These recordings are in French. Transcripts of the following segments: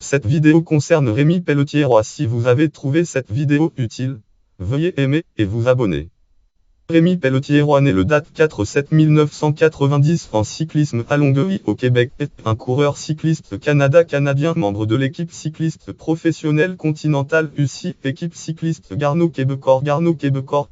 Cette vidéo concerne Rémi Pelletier-Roy. Si vous avez trouvé cette vidéo utile, veuillez aimer et vous abonner. Rémi Pelletier-Roy né le date 4-7-1990 en cyclisme à Longueuil au Québec est un coureur cycliste canadien membre de l'équipe cycliste professionnelle continentale UCI, équipe cycliste Garneau-Québecor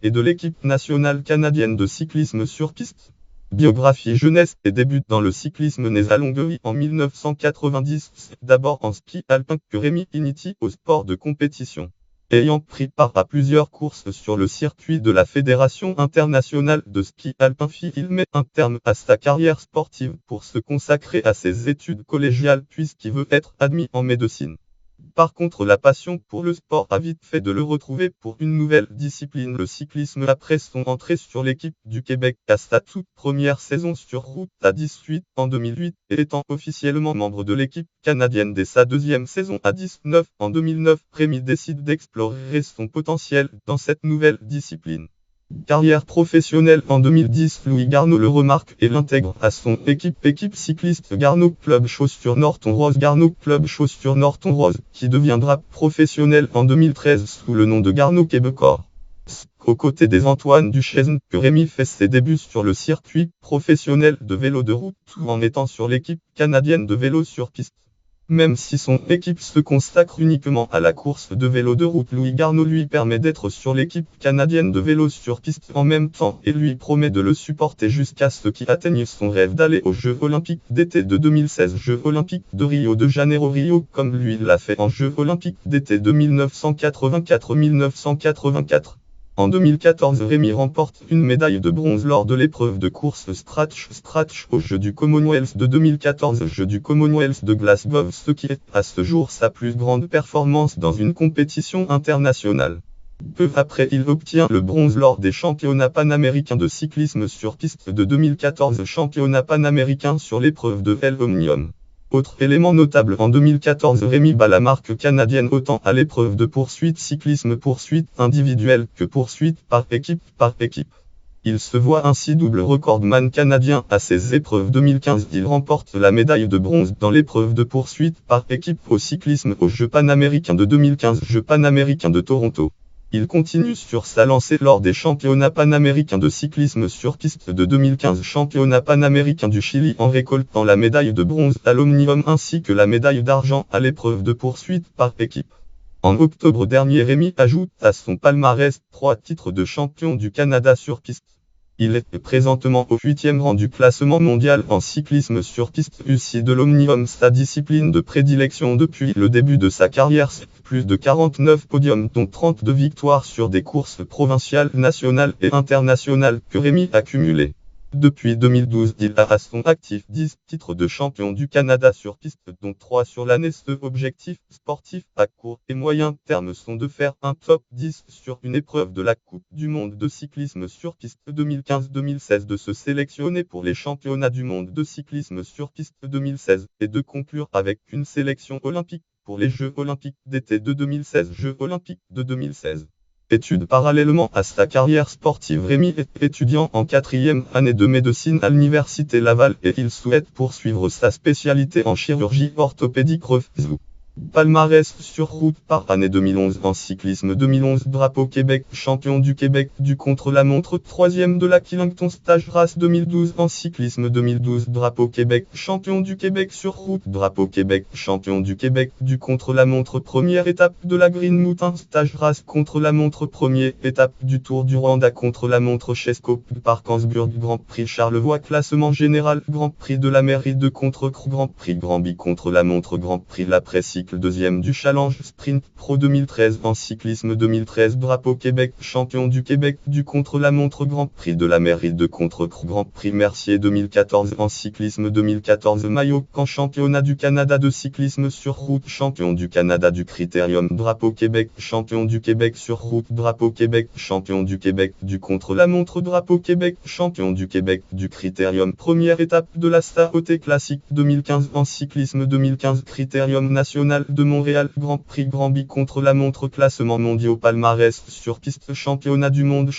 et de l'équipe nationale canadienne de cyclisme sur piste. Biographie jeunesse et débute dans le cyclisme né à Longueuil en 1990. C'est d'abord en ski alpin que Rémi initie au sport de compétition. Ayant pris part à plusieurs courses sur le circuit de la Fédération internationale de ski alpin, il met un terme à sa carrière sportive pour se consacrer à ses études collégiales puisqu'il veut être admis en médecine. Par contre, la passion pour le sport a vite fait de le retrouver pour une nouvelle discipline, le cyclisme, après son entrée sur l'équipe du Québec à sa toute première saison sur route à 18 en 2008 et étant officiellement membre de l'équipe canadienne dès sa deuxième saison à 19 en 2009, Rémi décide d'explorer son potentiel dans cette nouvelle discipline. Carrière professionnelle en 2010, Louis Garneau le remarque et l'intègre à son équipe cycliste Garneau Club Chaussures Norton Rose, qui deviendra professionnel en 2013 sous le nom de Garneau Québecor. Aux côtés des Antoine Duchesne, que Rémi fait ses débuts sur le circuit professionnel de vélo de route tout en étant sur l'équipe canadienne de vélo sur piste. Même si son équipe se consacre uniquement à la course de vélo de route, Louis Garneau lui permet d'être sur l'équipe canadienne de vélo sur piste en même temps et lui promet de le supporter jusqu'à ce qu'il atteigne son rêve d'aller aux Jeux Olympiques d'été de 2016, Jeux Olympiques de Rio de Janeiro, comme lui l'a fait en Jeux Olympiques d'été de 1984. En 2014, Rémi remporte une médaille de bronze lors de l'épreuve de course Stratch aux Jeux du Commonwealth de 2014, Jeux du Commonwealth de Glasgow, ce qui est à ce jour sa plus grande performance dans une compétition internationale. Peu après, il obtient le bronze lors des championnats panaméricains de cyclisme sur piste de 2014, championnat panaméricain sur l'épreuve de l'Omnium. Autre élément notable, en 2014, Rémi bat la marque canadienne autant à l'épreuve de poursuite cyclisme poursuite individuelle que poursuite par équipe. Il se voit ainsi double recordman canadien à ces épreuves. 2015, il remporte la médaille de bronze dans l'épreuve de poursuite par équipe au cyclisme aux Jeux panaméricains de 2015, Jeux panaméricains de Toronto. Il continue sur sa lancée lors des championnats panaméricains de cyclisme sur piste de 2015, championnat panaméricain du Chili, en récoltant la médaille de bronze à l'Omnium ainsi que la médaille d'argent à l'épreuve de poursuite par équipe. En octobre dernier, Rémi ajoute à son palmarès 3 titres de champion du Canada sur piste. Il est présentement au 8e rang du classement mondial en cyclisme sur piste UCI de l'Omnium, sa discipline de prédilection depuis le début de sa carrière. C'est plus de 49 podiums dont 32 victoires sur des courses provinciales, nationales et internationales que Rémi a cumulées. Depuis 2012, il a à son actif 10 titres de champion du Canada sur piste, dont 3 sur l'année. Ses objectifs sportifs à court et moyen terme sont de faire un top 10 sur une épreuve de la Coupe du monde de cyclisme sur piste 2015-2016, de se sélectionner pour les championnats du monde de cyclisme sur piste 2016 et de conclure avec une sélection olympique pour les Jeux olympiques d'été de 2016, Jeux olympiques de 2016. Études. Parallèlement à sa carrière sportive, Rémi est étudiant en 4e année de médecine à l'Université Laval et il souhaite poursuivre sa spécialité en chirurgie orthopédique. Palmarès sur route par année 2011 en cyclisme. 2011, Drapeau Québec, champion du Québec du contre-la-montre, 3e de la Killington Stage Race. 2012 en cyclisme. 2012, Drapeau Québec, champion du Québec sur route. Drapeau Québec, champion du Québec du contre-la-montre, première étape de la Green Mountain Stage Race contre-la-montre, première étape du Tour du Rwanda contre-la-montre chez Scope Park Hansburg, Grand Prix Charlevoix, classement général, Grand Prix de la Mairie de Contre-Cru, Grand Prix Granby contre-la-montre, Grand Prix l'après-cycle, deuxième du Challenge Sprint Pro 2013 en cyclisme. 2013, Drapeau Québec, champion du Québec du contre-la-montre, Grand Prix de la Mairie de Contre-Cru, Grand Prix Mercier. 2014 en cyclisme. 2014, Maillot Camp, championnat du Canada de cyclisme sur route, champion du Canada du Critérium. Drapeau Québec, champion du Québec sur route. Drapeau Québec, champion du Québec du contre-la-montre. Drapeau Québec, champion du Québec du Critérium, première étape de la Star OT Classique. 2015 en cyclisme. 2015, Critérium national National de Montréal, Grand Prix Granby contre-la-montre, classement mondial, palmarès sur piste, championnat du monde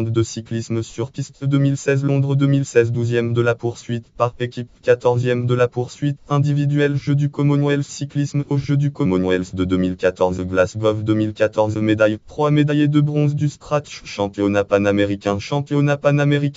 de cyclisme sur piste 2016 Londres 2016, 12e de la poursuite par équipe, 14e de la poursuite individuelle, Jeux du Commonwealth cyclisme aux Jeux du Commonwealth de 2014 Glasgow 2014, médaille 3 médaillé de bronze du Stratch, championnat panaméricain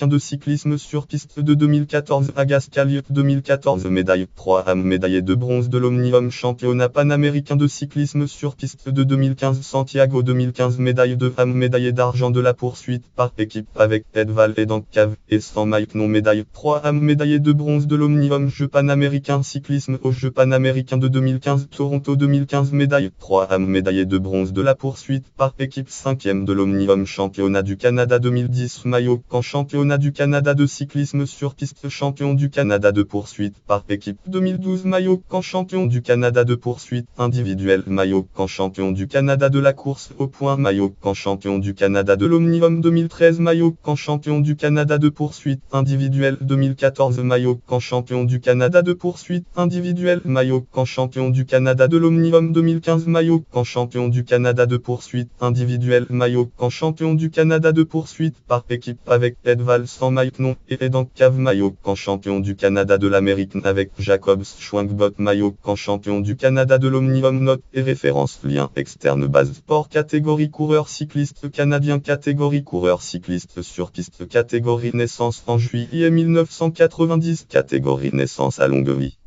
de cyclisme sur piste de 2014 Agascaliot 2014, médaille 3 am, médaillé de bronze de l'Omnium, championnat panaméricain de cyclisme sur piste de 2015 Santiago 2015, médaille de am, médaillé d'argent de la poursuite par équipe avec Edval et Dancave et sans Mike non, médaille 3 am, médaillé de bronze de l'Omnium, Jeux panaméricains cyclisme aux Jeux panaméricains de 2015 Toronto 2015, médaille 3 am, médaillé de bronze de la poursuite par équipe, 5e de l'Omnium, championnat du Canada 2010 maillot camp, championnat du Canada de cyclisme sur piste, champion du Canada de poursuite par équipe 2012 maillot camp, champion du Canada de poursuite individuel, maillot camp, champion du Canada de la course au point, maillot camp, champion du Canada de l'Omnium 2013, maillot camp, champion du Canada de poursuite individuel 2014, maillot camp, champion du Canada de poursuite individuel, maillot camp, champion du Canada de l'Omnium 2015, maillot camp, champion du Canada de poursuite individuel, maillot camp, champion du Canada de poursuite par équipe avec Edval sans Mike non et Dancave, maillot camp, champion du Canada de l'Amérique avec Jacobs Schwangbot, maillot camp, champion du Canada de l'Omnium note et référence lien externe base sport catégorie coureur cycliste canadien catégorie coureur cycliste sur piste catégorie naissance en juillet 1990 catégorie naissance à Longueuil.